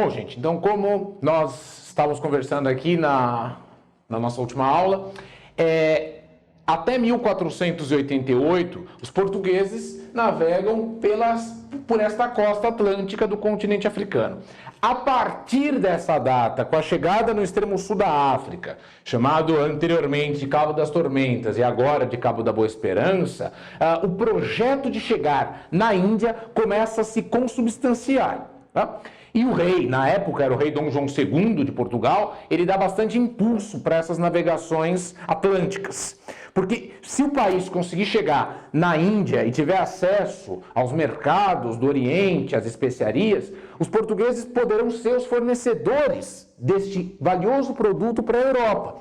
Bom, gente, então como nós estávamos conversando aqui na nossa última aula, até 1488 os portugueses navegam por esta costa atlântica do continente africano. A partir dessa data, com a chegada no extremo sul da África, chamado anteriormente de Cabo das Tormentas e agora de Cabo da Boa Esperança, o projeto de chegar na Índia começa a se consubstanciar. Tá? E o rei, na época era o rei Dom João II de Portugal, ele dá bastante impulso para essas navegações atlânticas. Porque se o país conseguir chegar na Índia e tiver acesso aos mercados do Oriente, às especiarias, os portugueses poderão ser os fornecedores deste valioso produto para a Europa.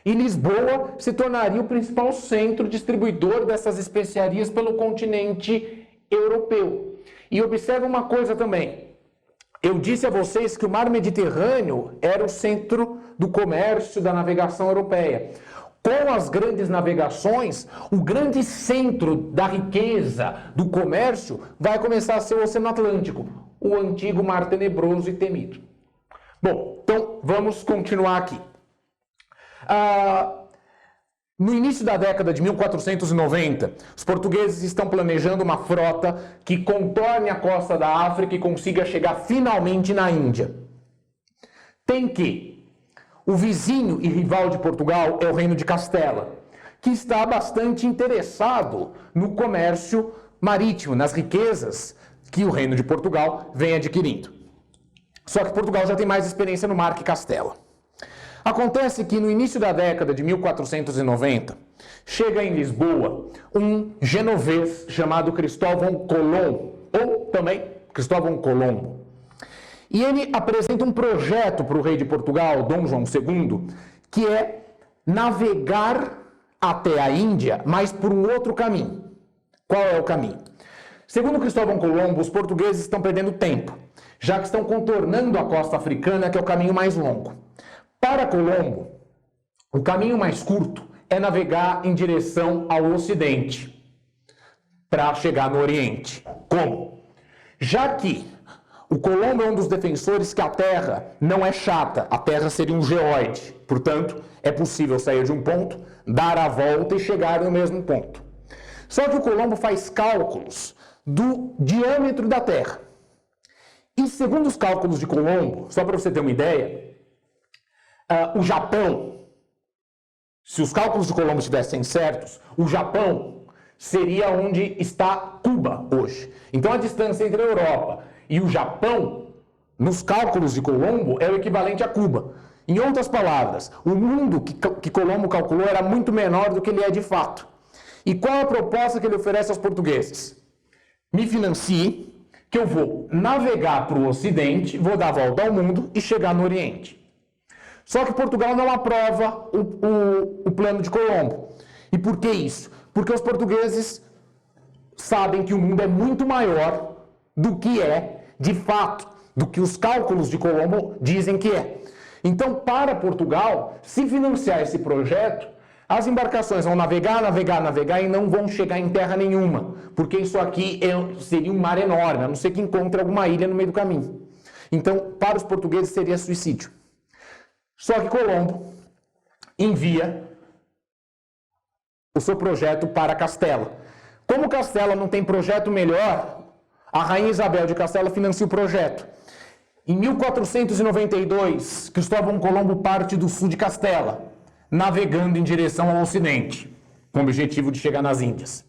E Lisboa se tornaria o principal centro distribuidor dessas especiarias pelo continente europeu. E observe uma coisa também. Eu disse a vocês que o mar Mediterrâneo era o centro do comércio da navegação europeia. Com as grandes navegações, o grande centro da riqueza, do comércio, vai começar a ser o Oceano Atlântico, o antigo mar tenebroso e temido. Bom, então vamos continuar aqui. No início da década de 1490, os portugueses estão planejando uma frota que contorne a costa da África e consiga chegar finalmente na Índia. Tem que o vizinho e rival de Portugal é o Reino de Castela, que está bastante interessado no comércio marítimo, nas riquezas que o Reino de Portugal vem adquirindo. Só que Portugal já tem mais experiência no mar que Castela. Acontece que no início da década de 1490, chega em Lisboa um genovês chamado Cristóvão Colombo, ou também Cristóvão Colombo. E ele apresenta um projeto para o rei de Portugal, Dom João II, que é navegar até a Índia, mas por um outro caminho. Qual é o caminho? Segundo Cristóvão Colombo, os portugueses estão perdendo tempo, já que estão contornando a costa africana, que é o caminho mais longo. Para Colombo, o caminho mais curto é navegar em direção ao Ocidente, para chegar no Oriente. Como? Já que o Colombo é um dos defensores que a Terra não é chata, a Terra seria um geóide, portanto, é possível sair de um ponto, dar a volta e chegar no mesmo ponto. Só que o Colombo faz cálculos do diâmetro da Terra. E segundo os cálculos de Colombo, só para você ter uma ideia, o Japão, se os cálculos de Colombo estivessem certos, o Japão seria onde está Cuba hoje. Então a distância entre a Europa e o Japão, nos cálculos de Colombo, é o equivalente a Cuba. Em outras palavras, o mundo que Colombo calculou era muito menor do que ele é de fato. E qual a proposta que ele oferece aos portugueses? Me financie, que eu vou navegar para o Ocidente, vou dar a volta ao mundo e chegar no Oriente. Só que Portugal não aprova o plano de Colombo. E por que isso? Porque os portugueses sabem que o mundo é muito maior do que é, de fato, do que os cálculos de Colombo dizem que é. Então, para Portugal, se financiar esse projeto, as embarcações vão navegar e não vão chegar em terra nenhuma, porque isso aqui seria um mar enorme, a não ser que encontre alguma ilha no meio do caminho. Então, para os portugueses seria suicídio. Só que Colombo envia o seu projeto para Castela. Como Castela não tem projeto melhor, a rainha Isabel de Castela financia o projeto. Em 1492, Cristóvão Colombo parte do sul de Castela, navegando em direção ao Ocidente, com o objetivo de chegar nas Índias.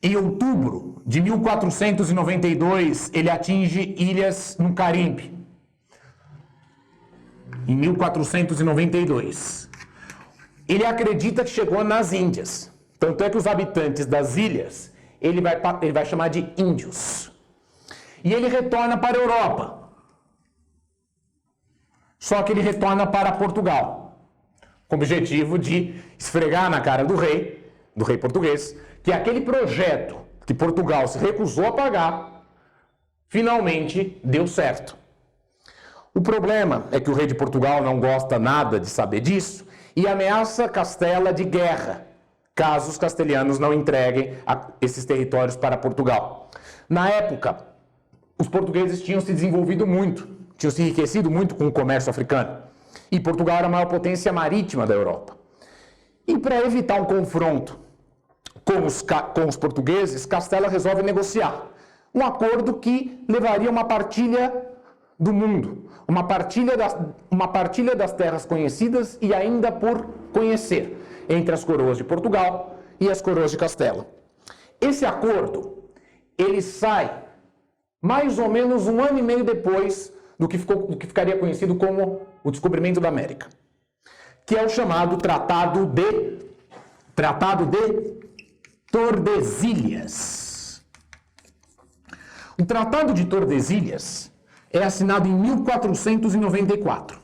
Em outubro de 1492, ele atinge ilhas no Caribe. Em 1492. Ele acredita que chegou nas Índias. Tanto é que os habitantes das ilhas, ele vai chamar de índios. E ele retorna para a Europa. Só que ele retorna para Portugal, com o objetivo de esfregar na cara do rei português, que aquele projeto que Portugal se recusou a pagar, finalmente deu certo. O problema é que o rei de Portugal não gosta nada de saber disso e ameaça Castela de guerra, caso os castelhanos não entreguem esses territórios para Portugal. Na época, os portugueses tinham se desenvolvido muito, tinham se enriquecido muito com o comércio africano. E Portugal era a maior potência marítima da Europa. E para evitar um confronto com os portugueses, Castela resolve negociar um acordo que levaria a uma partilha do mundo, uma partilha das terras conhecidas e ainda por conhecer, entre as coroas de Portugal e as coroas de Castela. Esse acordo, ele sai mais ou menos 1 ano e meio depois do que ficaria conhecido como o descobrimento da América, que é o chamado Tratado de Tordesilhas. O Tratado de Tordesilhas é assinado em 1494.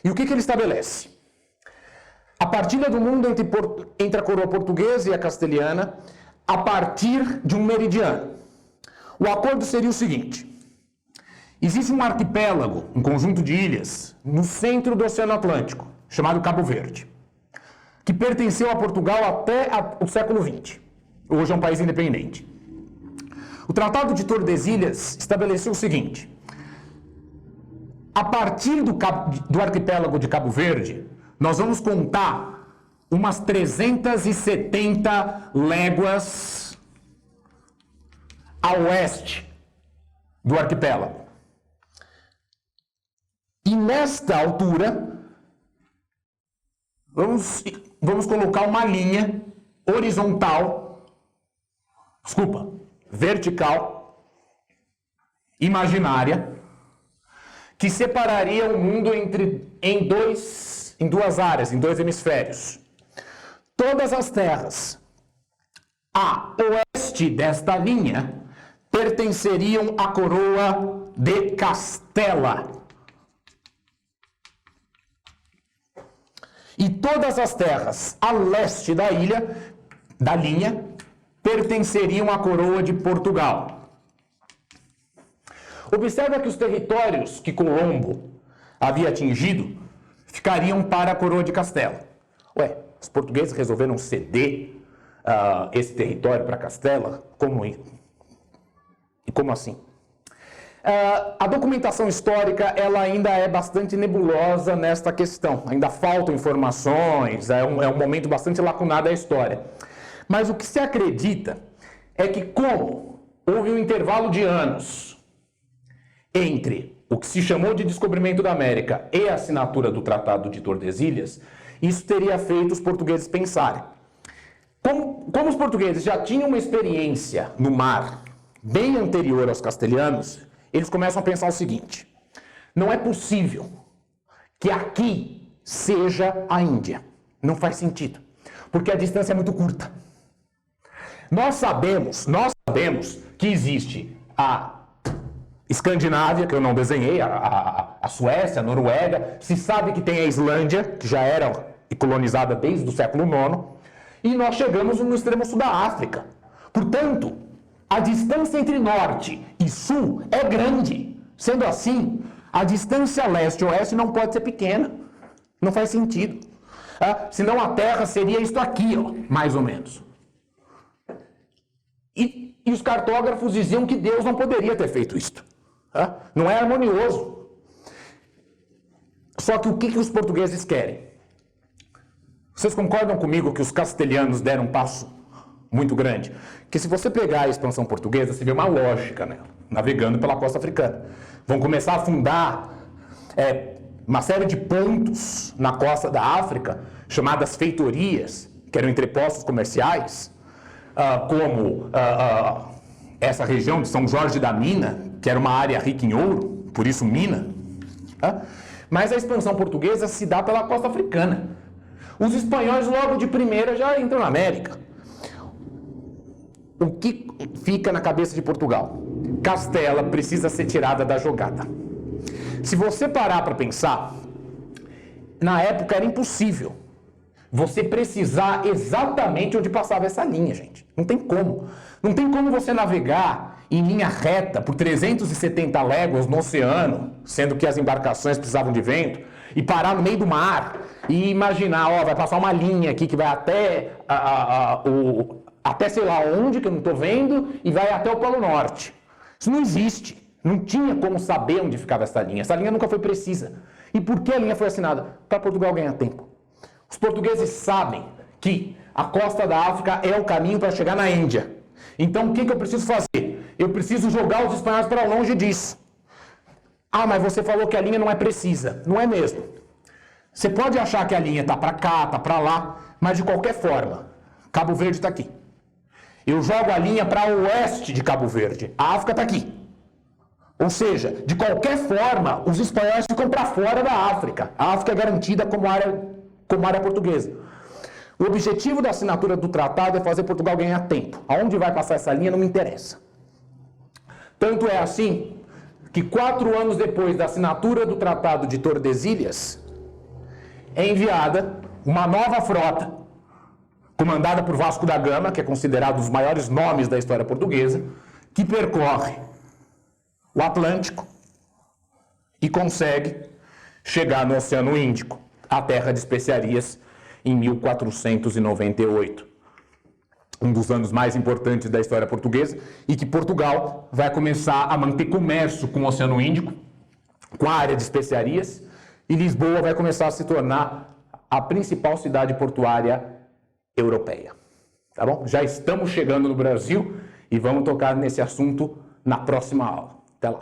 E o que ele estabelece? A partilha do mundo entre a coroa portuguesa e a castelhana a partir de um meridiano. O acordo seria o seguinte: existe um arquipélago, um conjunto de ilhas, no centro do Oceano Atlântico, chamado Cabo Verde, que pertenceu a Portugal até o século XX. Hoje é um país independente. O Tratado de Tordesilhas estabeleceu o seguinte: a partir do arquipélago de Cabo Verde, nós vamos contar umas 370 léguas a oeste do arquipélago. E nesta altura, vamos colocar uma linha vertical, imaginária, que separaria o mundo em duas áreas, em 2 hemisférios. Todas as terras a oeste desta linha pertenceriam à coroa de Castela. E todas as terras a leste da linha, pertenceriam à coroa de Portugal. Observa que os territórios que Colombo havia atingido ficariam para a coroa de Castela. Os portugueses resolveram ceder esse território para Castela? Como assim? A documentação histórica ela ainda é bastante nebulosa nesta questão. Ainda faltam informações, é um momento bastante lacunar da história. Mas o que se acredita é que, como houve um intervalo de anos entre o que se chamou de descobrimento da América e a assinatura do Tratado de Tordesilhas, isso teria feito os portugueses pensarem. Como os portugueses já tinham uma experiência no mar bem anterior aos castelhanos, eles começam a pensar o seguinte: não é possível que aqui seja a Índia. Não faz sentido, porque a distância é muito curta. Nós sabemos que existe a Escandinávia, que eu não desenhei, a Suécia, a Noruega, se sabe que tem a Islândia, que já era colonizada desde o século IX, e nós chegamos no extremo sul da África. Portanto, a distância entre norte e sul é grande. Sendo assim, a distância leste-oeste não pode ser pequena. Não faz sentido. Senão a Terra seria isto aqui, mais ou menos. E os cartógrafos diziam que Deus não poderia ter feito isto. Não é harmonioso. Só que o que os portugueses querem? Vocês concordam comigo que os castelhanos deram um passo muito grande? Que se você pegar a expansão portuguesa, você vê uma lógica, né? Navegando pela costa africana. Vão começar a fundar uma série de pontos na costa da África, chamadas feitorias, que eram entrepostos comerciais, como essa região de São Jorge da Mina, que era uma área rica em ouro, por isso mina. Mas a expansão portuguesa se dá pela costa africana. Os espanhóis logo de primeira já entram na América. O que fica na cabeça de Portugal? Castela precisa ser tirada da jogada. Se você parar para pensar, na época era impossível você precisar exatamente onde passava essa linha, gente. Não tem como. Não tem como você navegar em linha reta por 370 léguas no oceano, sendo que as embarcações precisavam de vento, e parar no meio do mar e imaginar, vai passar uma linha aqui que vai até até sei lá onde, que eu não estou vendo, e vai até o Polo Norte. Isso não existe. Não tinha como saber onde ficava essa linha. Essa linha nunca foi precisa. E por que a linha foi assinada? Para Portugal ganhar tempo. Os portugueses sabem que a costa da África é o caminho para chegar na Índia. Então, o que eu preciso fazer? Eu preciso jogar os espanhóis para longe disso. Ah, mas você falou que a linha não é precisa. Não é mesmo. Você pode achar que a linha está para cá, está para lá, mas de qualquer forma, Cabo Verde está aqui. Eu jogo a linha para o oeste de Cabo Verde. A África está aqui. Ou seja, de qualquer forma, os espanhóis ficam para fora da África. A África é garantida como área portuguesa. O objetivo da assinatura do tratado é fazer Portugal ganhar tempo. Aonde vai passar essa linha não me interessa. Tanto é assim que 4 anos depois da assinatura do Tratado de Tordesilhas, é enviada uma nova frota, comandada por Vasco da Gama, que é considerado um dos maiores nomes da história portuguesa, que percorre o Atlântico e consegue chegar no Oceano Índico, a terra de especiarias, em 1498. Um dos anos mais importantes da história portuguesa, e que Portugal vai começar a manter comércio com o Oceano Índico, com a área de especiarias, e Lisboa vai começar a se tornar a principal cidade portuária europeia. Tá bom? Já estamos chegando no Brasil e vamos tocar nesse assunto na próxima aula. Até lá.